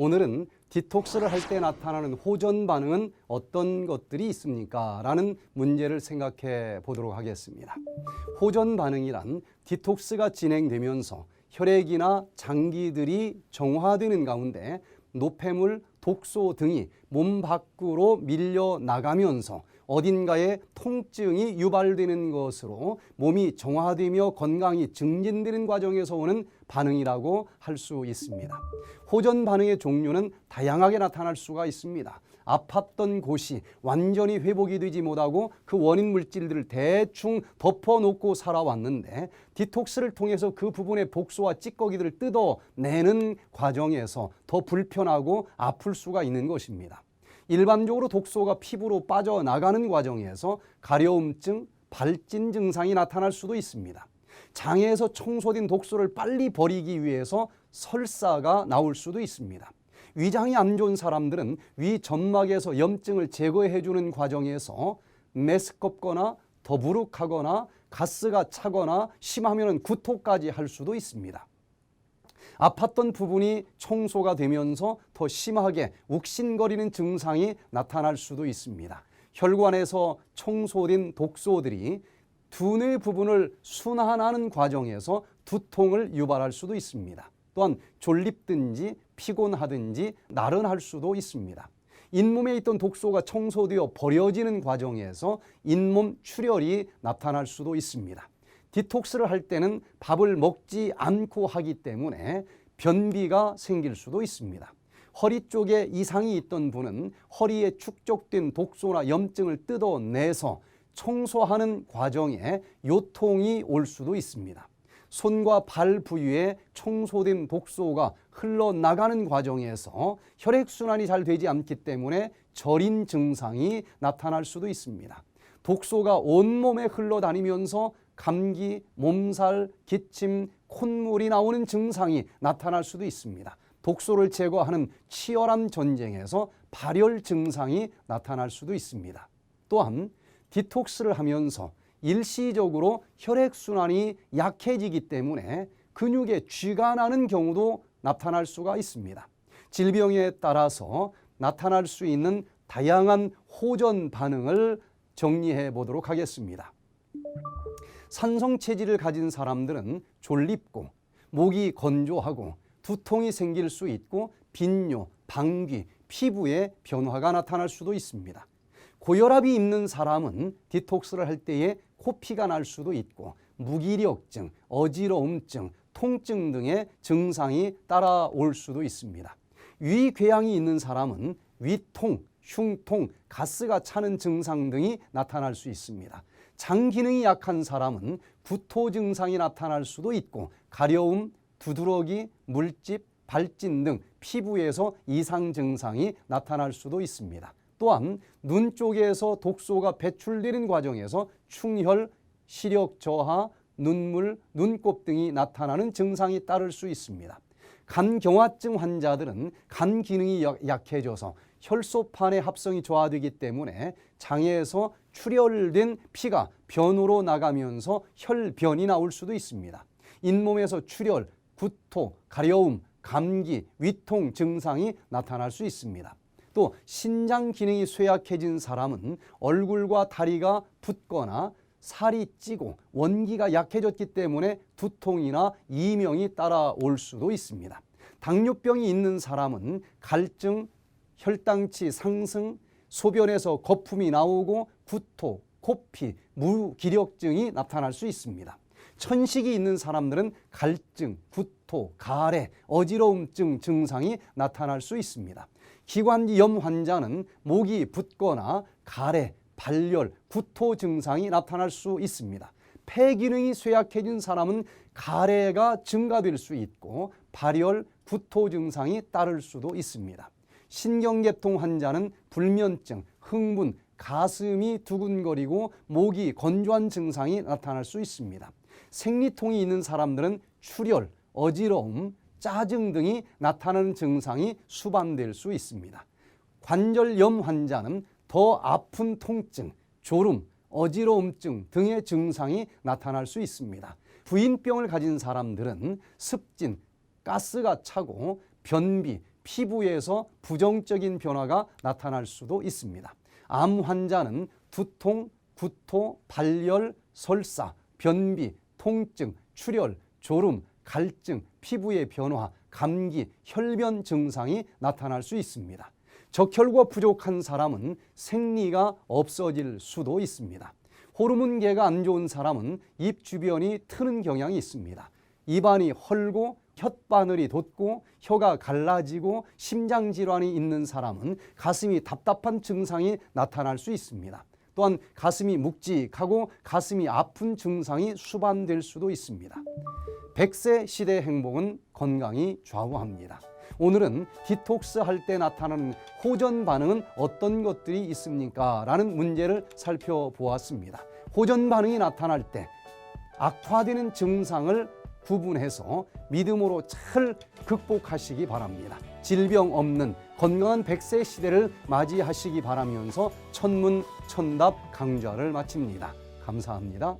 오늘은 디톡스를 할 때 나타나는 호전 반응은 어떤 것들이 있습니까? 라는 문제를 생각해 보도록 하겠습니다. 호전 반응이란 디톡스가 진행되면서 혈액이나 장기들이 정화되는 가운데 노폐물, 독소 등이 몸 밖으로 밀려나가면서 어딘가에 통증이 유발되는 것으로 몸이 정화되며 건강이 증진되는 과정에서 오는 반응이라고 할 수 있습니다. 호전 반응의 종류는 다양하게 나타날 수가 있습니다. 아팠던 곳이 완전히 회복이 되지 못하고 그 원인 물질들을 대충 덮어놓고 살아왔는데 디톡스를 통해서 그 부분의 독소와 찌꺼기들을 뜯어내는 과정에서 더 불편하고 아플 수가 있는 것입니다. 일반적으로 독소가 피부로 빠져나가는 과정에서 가려움증, 발진 증상이 나타날 수도 있습니다. 장에서 청소된 독소를 빨리 버리기 위해서 설사가 나올 수도 있습니다. 위장이 안 좋은 사람들은 위 점막에서 염증을 제거해 주는 과정에서 메스껍거나 더부룩하거나 가스가 차거나 심하면 구토까지 할 수도 있습니다. 아팠던 부분이 청소가 되면서 더 심하게 욱신거리는 증상이 나타날 수도 있습니다. 혈관에서 청소된 독소들이 두뇌 부분을 순환하는 과정에서 두통을 유발할 수도 있습니다. 또한 졸립든지 피곤하든지 나른할 수도 있습니다. 잇몸에 있던 독소가 청소되어 버려지는 과정에서 잇몸 출혈이 나타날 수도 있습니다. 디톡스를 할 때는 밥을 먹지 않고 하기 때문에 변비가 생길 수도 있습니다. 허리 쪽에 이상이 있던 분은 허리에 축적된 독소나 염증을 뜯어내서 청소하는 과정에 요통이 올 수도 있습니다. 손과 발 부위에 청소된 독소가 흘러나가는 과정에서 혈액순환이 잘 되지 않기 때문에 저린 증상이 나타날 수도 있습니다. 독소가 온몸에 흘러다니면서 감기, 몸살, 기침, 콧물이 나오는 증상이 나타날 수도 있습니다. 독소를 제거하는 치열한 전쟁에서 발열 증상이 나타날 수도 있습니다. 또한 디톡스를 하면서 일시적으로 혈액순환이 약해지기 때문에 근육에 쥐가 나는 경우도 나타날 수가 있습니다. 질병에 따라서 나타날 수 있는 다양한 호전 반응을 정리해 보도록 하겠습니다. 산성체질을 가진 사람들은 졸립고 목이 건조하고 두통이 생길 수 있고 빈뇨, 방귀, 피부에 변화가 나타날 수도 있습니다. 고혈압이 있는 사람은 디톡스를 할 때에 코피가 날 수도 있고 무기력증, 어지러움증, 통증 등의 증상이 따라올 수도 있습니다. 위궤양이 있는 사람은 위통, 흉통, 가스가 차는 증상 등이 나타날 수 있습니다. 장 기능이 약한 사람은 구토 증상이 나타날 수도 있고 가려움, 두드러기, 물집, 발진 등 피부에서 이상 증상이 나타날 수도 있습니다. 또한 눈 쪽에서 독소가 배출되는 과정에서 충혈, 시력 저하, 눈물, 눈곱 등이 나타나는 증상이 따를 수 있습니다. 간경화증 환자들은 간 기능이 약해져서 혈소판의 합성이 저하되기 때문에 장에서 출혈된 피가 변으로 나가면서 혈변이 나올 수도 있습니다. 잇몸에서 출혈, 구토, 가려움, 감기, 위통 증상이 나타날 수 있습니다. 또 신장 기능이 쇠약해진 사람은 얼굴과 다리가 붓거나 살이 찌고 원기가 약해졌기 때문에 두통이나 이명이 따라올 수도 있습니다. 당뇨병이 있는 사람은 갈증, 혈당치 상승, 소변에서 거품이 나오고 구토, 코피, 무기력증이 나타날 수 있습니다. 천식이 있는 사람들은 갈증, 구토, 가래, 어지러움증 증상이 나타날 수 있습니다. 기관지염 환자는 목이 붓거나 가래, 발열, 구토 증상이 나타날 수 있습니다. 폐 기능이 쇠약해진 사람은 가래가 증가될 수 있고 발열, 구토 증상이 따를 수도 있습니다. 신경계통 환자는 불면증, 흥분, 가슴이 두근거리고 목이 건조한 증상이 나타날 수 있습니다. 생리통이 있는 사람들은 출혈, 어지러움, 짜증 등이 나타나는 증상이 수반될 수 있습니다. 관절염 환자는 더 아픈 통증, 졸음, 어지러움증 등의 증상이 나타날 수 있습니다. 부인병을 가진 사람들은 습진, 가스가 차고 변비, 피부에서 부정적인 변화가 나타날 수도 있습니다. 암 환자는 두통, 구토, 발열, 설사, 변비, 통증, 출혈, 졸음, 갈증, 피부의 변화, 감기, 혈변 증상이 나타날 수 있습니다. 적혈구가 부족한 사람은 생리가 없어질 수도 있습니다. 호르몬계가 안 좋은 사람은 입 주변이 트는 경향이 있습니다. 입안이 헐고 혓바늘이 돋고 혀가 갈라지고 심장질환이 있는 사람은 가슴이 답답한 증상이 나타날 수 있습니다. 또한 가슴이 묵직하고 가슴이 아픈 증상이 수반될 수도 있습니다. 100세 시대의 행복은 건강이 좌우합니다. 오늘은 디톡스 할 때 나타나는 호전 반응은 어떤 것들이 있습니까? 라는 문제를 살펴보았습니다. 호전 반응이 나타날 때 악화되는 증상을 구분해서 믿음으로 잘 극복하시기 바랍니다. 질병 없는 건강한 100세 시대를 맞이하시기 바라면서 천문천답 강좌를 마칩니다. 감사합니다.